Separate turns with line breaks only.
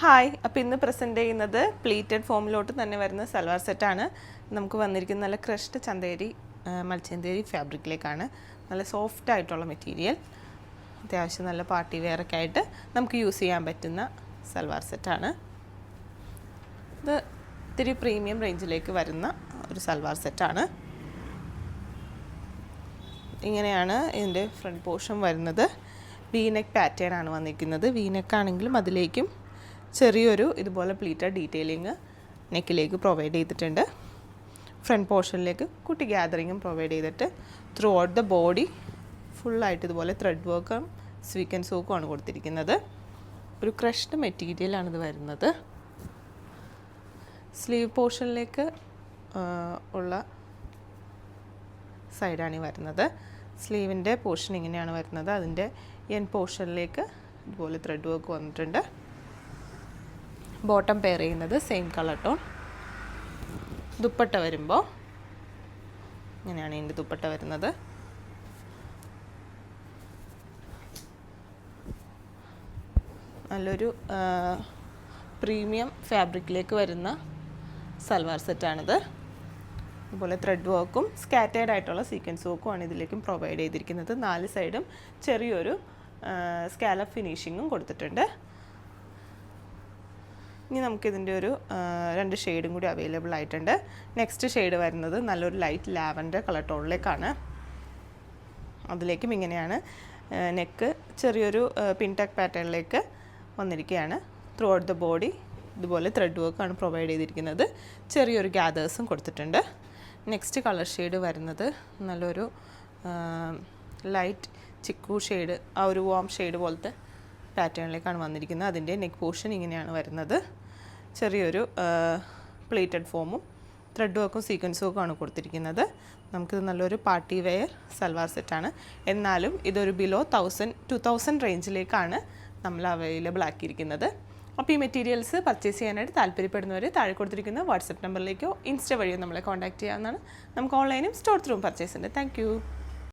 Hi, അപ്പോൾ ഇന്ന് present ചെയ്യുന്നത് പ്ലീറ്റഡ് ഫോമിലോട്ട് തന്നെ വരുന്ന സൽവാർ സെറ്റാണ്. നമുക്ക് വന്നിരിക്കുന്ന നല്ല ക്രഷ്ഡ് ചന്തേരി മൽച്ചന്തേരി ഫാബ്രിക്കിലേക്കാണ്. നല്ല സോഫ്റ്റ് ആയിട്ടുള്ള മെറ്റീരിയൽ, അത്യാവശ്യം നല്ല പാർട്ടി വെയറൊക്കെ ആയിട്ട് നമുക്ക് യൂസ് ചെയ്യാൻ പറ്റുന്ന സൽവാർ സെറ്റാണ്. ഇത് ഇത്തിരി പ്രീമിയം റേഞ്ചിലേക്ക് വരുന്ന ഒരു സൽവാർ സെറ്റാണ്. ഇങ്ങനെയാണ് ഇതിൻ്റെ ഫ്രണ്ട് പോർഷൻ വരുന്നത്. വി നെക്ക് പാറ്റേൺ ആണ് വന്നിരിക്കുന്നത്. വി നെക്ക് ആണെങ്കിലും അതിലേക്കും ചെറിയൊരു ഇതുപോലെ പ്ലീറ്റഡ് ഡീറ്റെയിലിങ് നെക്കിലേക്ക് പ്രൊവൈഡ് ചെയ്തിട്ടുണ്ട്. ഫ്രണ്ട് പോർഷനിലേക്ക് കുട്ടി ഗ്യാതറിങ്ങും പ്രൊവൈഡ് ചെയ്തിട്ട് ത്രൂ ഔട്ട് ദ ബോഡി ഫുള്ളായിട്ട് ഇതുപോലെ ത്രെഡ് വർക്കും സ്വീക്കൻസ് വർക്കുമാണ് കൊടുത്തിരിക്കുന്നത്. ഒരു ക്രഷ്ഡ് മെറ്റീരിയലാണിത് വരുന്നത്. സ്ലീവ് പോർഷനിലേക്ക് ഉള്ള സൈഡാണ് ഈ വരുന്നത്. സ്ലീവിൻ്റെ പോർഷൻ ഇങ്ങനെയാണ് വരുന്നത്. അതിൻ്റെ എൻ പോർഷനിലേക്ക് ഇതുപോലെ ത്രെഡ് വർക്ക് വന്നിട്ടുണ്ട്. ബോട്ടം പെയർ ചെയ്യുന്നത് സെയിം കളർ ടോൺ. ദുപ്പട്ട വരുമ്പോൾ ഇങ്ങനെയാണ് ഇതിൻ്റെ ദുപ്പട്ട വരുന്നത്. നല്ലൊരു പ്രീമിയം ഫാബ്രിക്കിലേക്ക് വരുന്ന സൽവാർ സെറ്റാണിത്. അതുപോലെ ത്രെഡ് വർക്കും സ്കാറ്റേഡ് ആയിട്ടുള്ള സീക്വൻസ് വർക്കും ആണ് ഇതിലേക്കും പ്രൊവൈഡ് ചെയ്തിരിക്കുന്നത്. 4 സൈഡും ചെറിയൊരു സ്കാലപ്പ് ഫിനിഷിങ്ങും കൊടുത്തിട്ടുണ്ട്. ഇനി നമുക്കിതിൻ്റെ ഒരു 2 ഷെയ്ഡും കൂടി അവൈലബിൾ ആയിട്ടുണ്ട്. നെക്സ്റ്റ് ഷെയ്ഡ് വരുന്നത് നല്ലൊരു ലൈറ്റ് ലാവൻഡർ കളർ ടോണിലേക്കാണ്. അതിലേക്കും ഇങ്ങനെയാണ് നെക്ക് ചെറിയൊരു പിൻടക്ക് പാറ്റേണിലേക്ക് വന്നിരിക്കുകയാണ്. ത്രൂ ഔട്ട് ദ ബോഡി ഇതുപോലെ ത്രെഡ് വർക്കാണ് പ്രൊവൈഡ് ചെയ്തിരിക്കുന്നത്. ചെറിയൊരു ഗ്യാദേഴ്സും കൊടുത്തിട്ടുണ്ട്. നെക്സ്റ്റ് കളർ ഷെയ്ഡ് വരുന്നത് നല്ലൊരു ലൈറ്റ് ചിക്കു ഷെയ്ഡ്, ആ ഒരു വാം ഷെയ്ഡ് പോലത്തെ പാറ്റേണിലേക്കാണ് വന്നിരിക്കുന്നത്. അതിൻ്റെ നെക്ക് പോർഷൻ ഇങ്ങനെയാണ് വരുന്നത്. ചെറിയൊരു പ്ലേറ്റഡ് ഫോമും ത്രെഡ് വർക്കും സീക്വൻസ് വർക്കും ആണ് കൊടുത്തിരിക്കുന്നത്. നമുക്കിത് നല്ലൊരു പാർട്ടി വെയർ സൽവാർ സെറ്റാണ്. എന്നാലും ഇതൊരു ബിലോ 2000 റേഞ്ചിലേക്കാണ് നമ്മൾ അവൈലബിൾ ആക്കിയിരിക്കുന്നത്. അപ്പോൾ ഈ മെറ്റീരിയൽസ് പർച്ചേസ് ചെയ്യാനായിട്ട് താല്പര്യപ്പെടുന്നവർ താഴെ കൊടുത്തിരിക്കുന്ന വാട്സപ്പ് നമ്പറിലേക്കോ ഇൻസ്റ്റ വഴിയോ നമ്മളെ കോൺടാക്റ്റ് ചെയ്യാവുന്നതാണ്. നമുക്ക് ഓൺലൈനും സ്റ്റോർ ത്രൂവും പർച്ചേസ് ഉണ്ട്. താങ്ക്